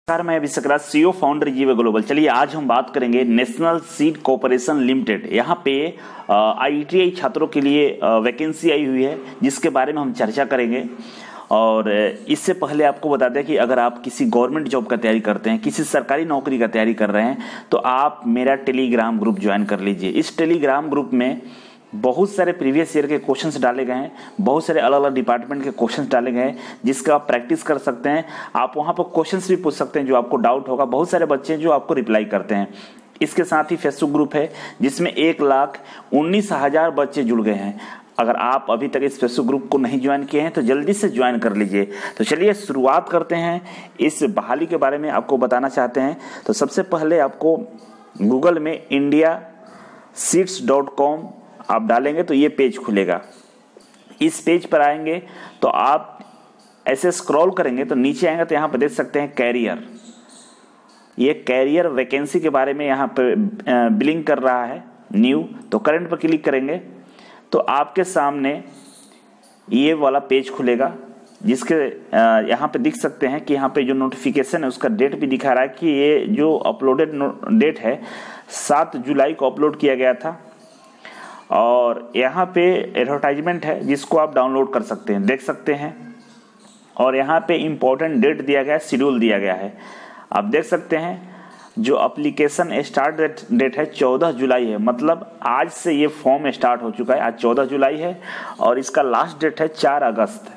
नमस्कार, मैं अभिषेक राज, CEO founder जीवे ग्लोबल। चलिए आज हम बात करेंगे नेशनल सीड कॉर्पोरेशन लिमिटेड। यहाँ पे आईटीआई छात्रों के लिए वैकेंसी आई हुई है जिसके बारे में हम चर्चा करेंगे। और इससे पहले आपको बता दें कि अगर आप किसी गवर्नमेंट जॉब का तैयारी करते हैं, किसी सरकारी नौकरी का तैयारी कर रहे हैं, तो आप मेरा टेलीग्राम ग्रुप ज्वाइन कर लीजिए। इस टेलीग्राम ग्रुप में बहुत सारे प्रीवियस ईयर के क्वेश्चंस डाले गए हैं, बहुत सारे अलग अलग डिपार्टमेंट के क्वेश्चंस डाले गए हैं जिसका आप प्रैक्टिस कर सकते हैं। आप वहां पर क्वेश्चंस भी पूछ सकते हैं जो आपको डाउट होगा। बहुत सारे बच्चे हैं जो आपको रिप्लाई करते हैं। इसके साथ ही फेसबुक ग्रुप है जिसमें 1,19,000 बच्चे जुड़ गए हैं। अगर आप अभी तक इस फेसबुक ग्रुप को नहीं ज्वाइन किए हैं तो जल्दी से ज्वाइन कर लीजिए। तो चलिए शुरुआत करते हैं। इस बहाली के बारे में आपको बताना चाहते हैं। तो सबसे पहले आपको गूगल में indiaseeds.com आप डालेंगे तो ये पेज खुलेगा। इस पेज पर आएंगे तो आप ऐसे स्क्रॉल करेंगे तो नीचे आएंगे तो यहाँ पर देख सकते हैं कैरियर। ये कैरियर वैकेंसी के बारे में यहाँ पे बिलिंग कर रहा है न्यू। तो करंट पर क्लिक करेंगे तो आपके सामने ये वाला पेज खुलेगा जिसके यहाँ पे दिख सकते हैं कि यहाँ पे जो नोटिफिकेशन है उसका डेट भी दिखा रहा है कि ये जो अपलोडेड डेट है 7 जुलाई को अपलोड किया गया था। और यहाँ पे एडवर्टाइजमेंट है जिसको आप डाउनलोड कर सकते हैं, देख सकते हैं। और यहाँ पे इम्पोर्टेंट डेट दिया गया है, शेड्यूल दिया गया है। आप देख सकते हैं जो एप्लीकेशन स्टार्ट डेट है 14 जुलाई है, मतलब आज से ये फॉर्म स्टार्ट हो चुका है। आज 14 जुलाई है और इसका लास्ट डेट है 4 अगस्त।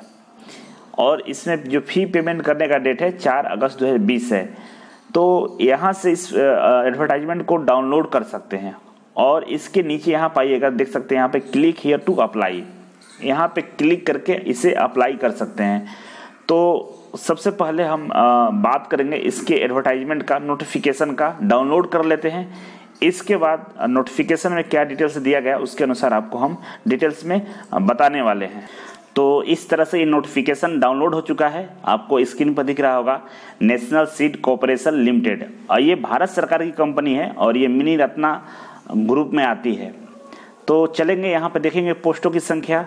और इसमें जो फी पेमेंट करने का डेट है 4 अगस्त 2020 है। तो यहाँ से इस एडवर्टाइजमेंट को डाउनलोड कर सकते हैं। और इसके नीचे यहाँ पाइएगा, देख सकते हैं यहाँ पे क्लिक हियर टू अप्लाई। यहाँ पे क्लिक करके इसे अप्लाई कर सकते हैं। तो सबसे पहले हम बात करेंगे इसके एडवर्टाइजमेंट का, नोटिफिकेशन का। डाउनलोड कर लेते हैं। इसके बाद नोटिफिकेशन में क्या डिटेल्स दिया गया उसके अनुसार आपको हम डिटेल्स में बताने वाले हैं। तो इस तरह से ये नोटिफिकेशन डाउनलोड हो चुका है। आपको स्क्रीन पर दिख रहा होगा नेशनल सीड कॉर्पोरेशन लिमिटेड। और ये भारत सरकार की कंपनी है और ये मिनी रत्ना ग्रुप में आती है। तो चलेंगे, यहाँ पे देखेंगे पोस्टों की संख्या,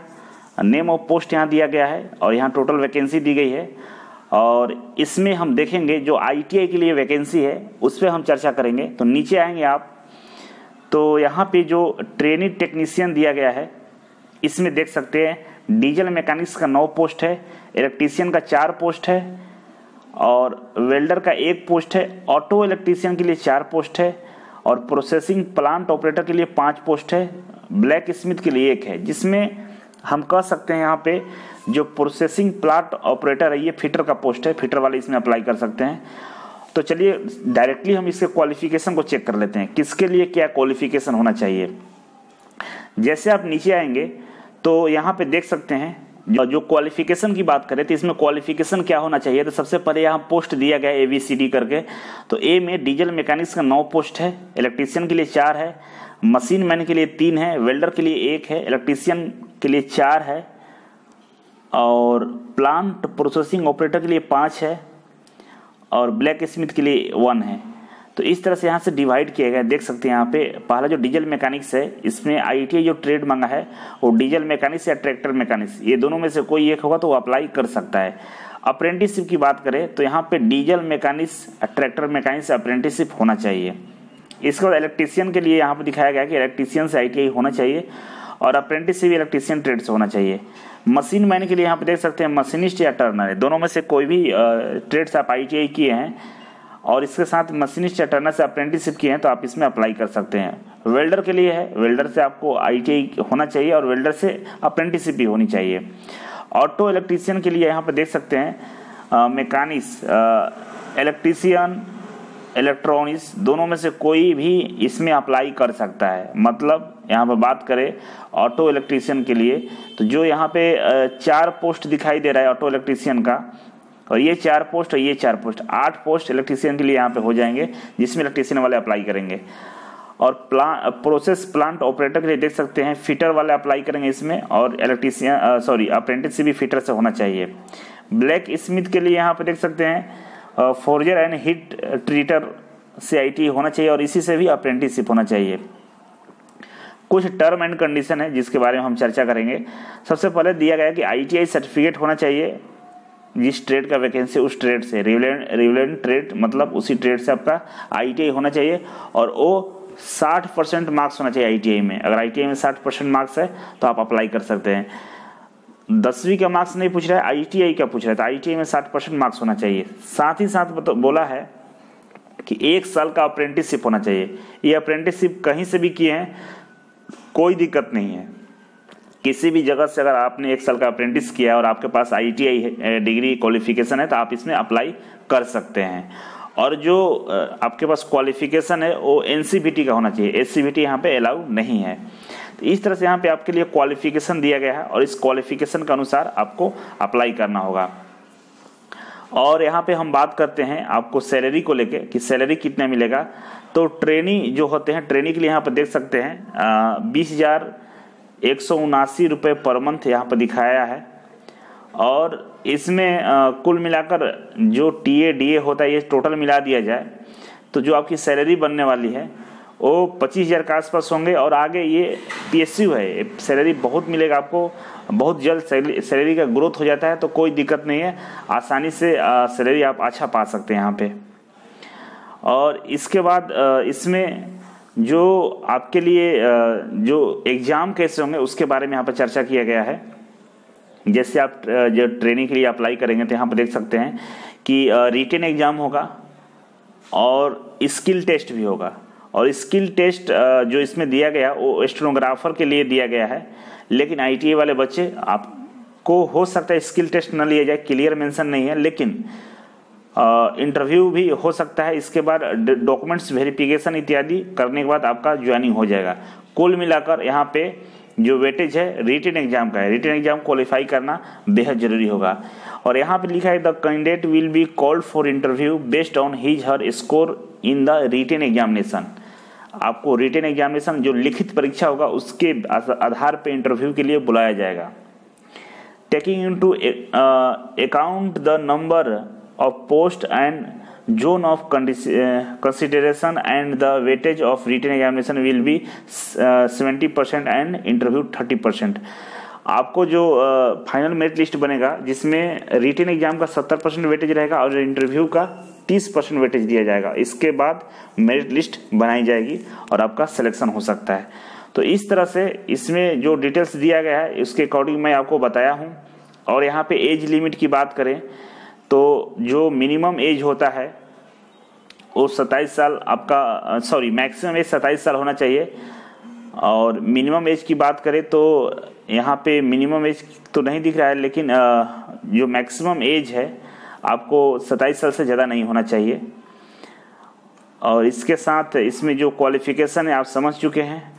नेम ऑफ पोस्ट यहाँ दिया गया है और यहाँ टोटल वैकेंसी दी गई है। और इसमें हम देखेंगे जो आईटीआई के लिए वैकेंसी है उस पर हम चर्चा करेंगे। तो नीचे आएंगे आप तो यहाँ पे जो ट्रेनिंग टेक्नीशियन दिया गया है इसमें देख सकते हैं डीजल मैकेनिक्स का 9 पोस्ट है, इलेक्ट्रीशियन का 4 पोस्ट है और वेल्डर का 1 पोस्ट है, ऑटो इलेक्ट्रीशियन के लिए 4 पोस्ट है और प्रोसेसिंग प्लांट ऑपरेटर के लिए 5 पोस्ट है, ब्लैक स्मिथ के लिए 1 है। जिसमें हम कह सकते हैं यहाँ पे जो प्रोसेसिंग प्लांट ऑपरेटर है ये फिटर का पोस्ट है, फिटर वाले इसमें अप्लाई कर सकते हैं। तो चलिए डायरेक्टली हम इसके क्वालिफिकेशन को चेक कर लेते हैं, किसके लिए क्या क्वालिफिकेशन होना चाहिए। जैसे आप नीचे आएंगे तो यहाँ पे देख सकते हैं जो क्वालिफिकेशन की बात करें तो इसमें क्वालिफिकेशन क्या होना चाहिए। तो सबसे पहले यहाँ पोस्ट दिया गया है ABCD करके। तो ए में डीजल मैकेनिक्स का 9 पोस्ट है, इलेक्ट्रीशियन के लिए 4 है, मशीन मैन के लिए 3 है, वेल्डर के लिए 1 है, इलेक्ट्रीशियन के लिए 4 है और प्लांट प्रोसेसिंग ऑपरेटर के लिए 5 है और ब्लैक स्मिथ के लिए 1 है। तो इस तरह से यहाँ से डिवाइड किया गया, देख सकते हैं यहाँ पे। पहला जो डीजल मैकेनिक्स है इसमें आईटीआई जो ट्रेड मांगा है वो डीजल मैकेनिक्स या ट्रैक्टर मैकेनिक्स, ये दोनों में से कोई एक होगा तो वो अप्लाई कर सकता है। अप्रेंटिसशिप की बात करें तो यहाँ पे diesel mechanics, tractor mechanics apprenticeship होना चाहिए। इसके बाद इलेक्ट्रीशियन के लिए यहाँ पे दिखाया गया कि इलेक्ट्रीशियन से आईटीआई होना चाहिए और अप्रेंटिसशिप इलेक्ट्रीशियन ट्रेड से होना चाहिए। मशीन मैन के लिए यहाँ पे देख सकते हैं मशीनिस्ट या टर्नर है, दोनों में से कोई भी ट्रेड से आप आईटीआई किए हैं और इसके साथ मशीनिस्ट या टर्नर से अप्रेंटिसशिप किए हैं तो आप इसमें अप्लाई कर सकते हैं। वेल्डर के लिए है, वेल्डर से आपको आईटीआई होना चाहिए और वेल्डर से अप्रेंटिसशिप भी होनी चाहिए। ऑटो इलेक्ट्रीशियन के लिए यहाँ पे देख सकते हैं मैकेनिक्स, इलेक्ट्रीशियन, इलेक्ट्रॉनिक्स, दोनों में से कोई भी इसमें अप्लाई कर सकता है। मतलब यहाँ पर बात करें ऑटो इलेक्ट्रीशियन के लिए तो जो यहाँ पे 4 पोस्ट दिखाई दे रहा है ऑटो इलेक्ट्रीशियन का, और ये 4 पोस्ट और ये 4 पोस्ट, 8 पोस्ट इलेक्ट्रीशियन के लिए यहाँ पे हो जाएंगे जिसमें इलेक्ट्रीशियन वाले अप्लाई करेंगे। और प्रोसेस प्लांट ऑपरेटर के लिए देख सकते हैं फिटर वाले अप्लाई करेंगे इसमें और इलेक्ट्रीशियन अप्रेंटिस भी फिटर से होना चाहिए। ब्लैक स्मिथ के लिए यहाँ पे देख सकते हैं फोर्जर एंड हीट ट्रीटर से आईटी होना चाहिए और इसी से भी अप्रेंटिसशिप होना चाहिए। कुछ टर्म एंड कंडीशन है जिसके बारे में हम चर्चा करेंगे। सबसे पहले दिया गया कि आईटीआई सर्टिफिकेट होना चाहिए जिस ट्रेड का वैकेंसी उस ट्रेड से, रिलेवेंट ट्रेड मतलब उसी ट्रेड से आपका ITI होना चाहिए और वो 60% मार्क्स होना चाहिए ITI में। अगर ITI में 60% मार्क्स है तो आप अप्लाई कर सकते हैं। 10वीं का मार्क्स नहीं पूछ रहा है, ITI का पूछ रहा है, तो ITI में 60% मार्क्स होना चाहिए। साथ ही साथ बोला है कि 1 साल का अप्रेंटिसशिप होना चाहिए। ये अप्रेंटिसशिप कहीं से भी किए हैं कोई दिक्कत नहीं है, किसी भी जगह से अगर आपने 1 साल का अप्रेंटिस किया और आपके पास ITI डिग्री क्वालिफिकेशन है तो आप इसमें अप्लाई कर सकते हैं। और जो आपके पास क्वालिफिकेशन है वो NCVT का होना चाहिए, SCVT यहाँ पे अलाउ नहीं है। तो इस तरह से यहाँ पे आपके लिए क्वालिफिकेशन दिया गया है और इस क्वालिफिकेशन के अनुसार आपको अप्लाई करना होगा। और यहाँ पे हम बात करते हैं आपको सैलरी को लेके कि सैलरी कितना मिलेगा। तो ट्रेनी जो होते हैं, ट्रेनी के लिए यहाँ पर देख सकते हैं 20,179 रुपये पर मंथ यहाँ पर दिखाया है। और इसमें कुल मिलाकर जो TA DA होता है ये टोटल मिला दिया जाए तो जो आपकी सैलरी बनने वाली है वो 25,000 के आसपास होंगे। और आगे ये PSU है, सैलरी बहुत मिलेगा आपको, बहुत जल्द सैलरी का ग्रोथ हो जाता है, तो कोई दिक्कत नहीं है, आसानी से सैलरी आप अच्छा पा सकते हैं यहाँ पे। और इसके बाद इसमें जो आपके लिए जो एग्ज़ाम कैसे होंगे उसके बारे में यहाँ पर चर्चा किया गया है। जैसे आप जो ट्रेनिंग के लिए अप्लाई करेंगे तो यहाँ पर देख सकते हैं कि रिटन एग्ज़ाम होगा और स्किल टेस्ट भी होगा। और स्किल टेस्ट जो इसमें दिया गया वो स्टेनोग्राफर के लिए दिया गया है, लेकिन ITI वाले बच्चे आपको हो सकता है स्किल टेस्ट न लिया जाए, क्लियर मेंशन नहीं है, लेकिन इंटरव्यू भी हो सकता है। इसके बाद डॉक्यूमेंट्स वेरिफिकेशन इत्यादि करने के बाद आपका ज्वाइनिंग हो जाएगा। कुल मिलाकर यहाँ पे जो वेटेज है रिटन एग्जाम का है, रिटन एग्जाम क्वालिफाई करना बेहद जरूरी होगा। और यहाँ पे लिखा है the candidate will be called for interview based on his her score in the written examination. आपको रिटन एग्जामिनेशन जो लिखित परीक्षा होगा उसके आधार पे इंटरव्यू के लिए बुलाया जाएगा। Taking into account the number of post and zone of consideration and the weightage of written examination will be 70% and interview 30%। आपको जो फाइनल मेरिट लिस्ट बनेगा जिसमें रिटन एग्जाम का 70% वेटेज रहेगा और इंटरव्यू का 30% वेटेज दिया जाएगा। इसके बाद मेरिट लिस्ट बनाई जाएगी और आपका सिलेक्शन हो सकता है। तो इस तरह से इसमें जो डिटेल्स दिया गया है उसके अकॉर्डिंग मैं आपको बताया हूँ। और यहाँ पे एज लिमिट की बात करें तो जो मिनिमम एज होता है वो 27 साल आपका, मैक्सिमम एज 27 साल होना चाहिए। और मिनिमम एज की बात करें तो यहाँ पे मिनिमम एज तो नहीं दिख रहा है, लेकिन जो मैक्सिमम एज है आपको 27 साल से ज़्यादा नहीं होना चाहिए। और इसके साथ इसमें जो क्वालिफिकेशन है आप समझ चुके हैं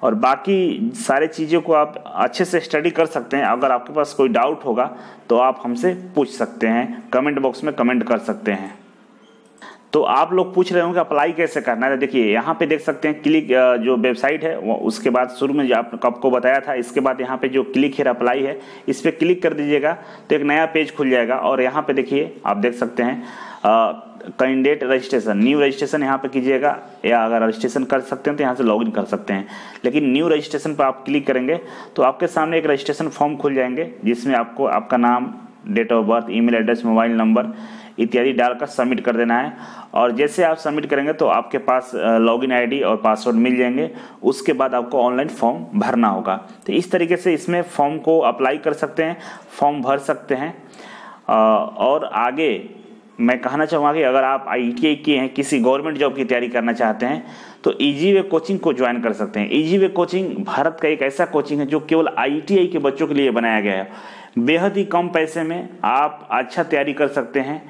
और बाकी सारे चीज़ों को आप अच्छे से स्टडी कर सकते हैं। अगर आपके पास कोई डाउट होगा तो आप हमसे पूछ सकते हैं, कमेंट बॉक्स में कमेंट कर सकते हैं। तो आप लोग पूछ रहे होंगे अप्लाई कैसे करना है। देखिए यहाँ पे देख सकते हैं क्लिक जो वेबसाइट है वो, उसके बाद शुरू में जो आपको बताया था, इसके बाद यहाँ पे जो क्लिक हियर अप्लाई है इस पर क्लिक कर दीजिएगा तो एक नया पेज खुल जाएगा। और यहाँ पे देखिए आप देख सकते हैं कैंडिडेट रजिस्ट्रेशन, न्यू रजिस्ट्रेशन यहाँ पे कीजिएगा, या अगर रजिस्ट्रेशन कर सकते हैं तो यहाँ से लॉगिन कर सकते हैं। लेकिन न्यू रजिस्ट्रेशन पर आप क्लिक करेंगे तो आपके सामने एक रजिस्ट्रेशन फॉर्म खुल जाएंगे जिसमें आपको आपका नाम, date of birth, email address, mobile number इत्यादि डालकर सबमिट कर देना है। और जैसे आप सबमिट करेंगे तो आपके पास लॉगिन आईडी और पासवर्ड मिल जाएंगे। उसके बाद आपको ऑनलाइन फॉर्म भरना होगा। तो इस तरीके से इसमें फॉर्म को अप्लाई कर सकते हैं, फॉर्म भर सकते हैं। और आगे मैं कहना चाहूँगा कि अगर आप ITI किए हैं, किसी गवर्नमेंट जॉब की तैयारी करना चाहते हैं तो इजी वे कोचिंग को ज्वाइन कर सकते हैं। इजी वे कोचिंग भारत का एक ऐसा कोचिंग है जो केवल ITI के बच्चों के लिए बनाया गया है। बेहद ही कम पैसे में आप अच्छा तैयारी कर सकते हैं।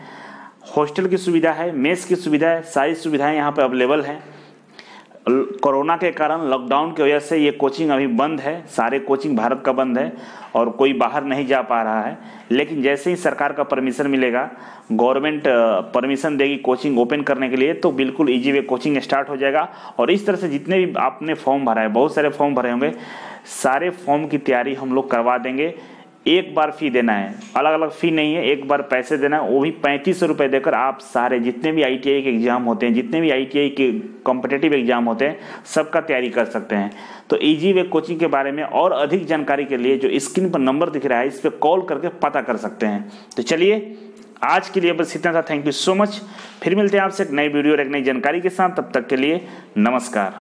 हॉस्टल की सुविधा है, मेस की सुविधा है, सारी सुविधाएं यहाँ पर अवेलेबल है। कोरोना के कारण, लॉकडाउन की वजह से ये कोचिंग अभी बंद है, सारे कोचिंग भारत का बंद है और कोई बाहर नहीं जा पा रहा है। लेकिन जैसे ही सरकार का परमिशन मिलेगा, गवर्नमेंट परमिशन देगी कोचिंग ओपन करने के लिए, तो बिल्कुल इजी वे कोचिंग स्टार्ट हो जाएगा। और इस तरह से जितने भी आपने फॉर्म भरा है, बहुत सारे फॉर्म भरे होंगे, सारे फॉर्म की तैयारी हम लोग करवा देंगे। एक बार फी देना है, अलग अलग फी नहीं है, एक बार पैसे देना है, वो भी 3500 रुपये देकर आप सारे जितने भी ITI के एग्जाम होते हैं, जितने भी ITI के कॉम्पिटिटिव एग्जाम होते हैं, सबका तैयारी कर सकते हैं। तो इजी वे कोचिंग के बारे में और अधिक जानकारी के लिए जो स्क्रीन पर नंबर दिख रहा है, इस पर कॉल करके पता कर सकते हैं। तो चलिए आज के लिए बस इतना था। Thank you so much. फिर मिलते हैं आपसे एक नई वीडियो और एक नई जानकारी के साथ। तब तक के लिए नमस्कार।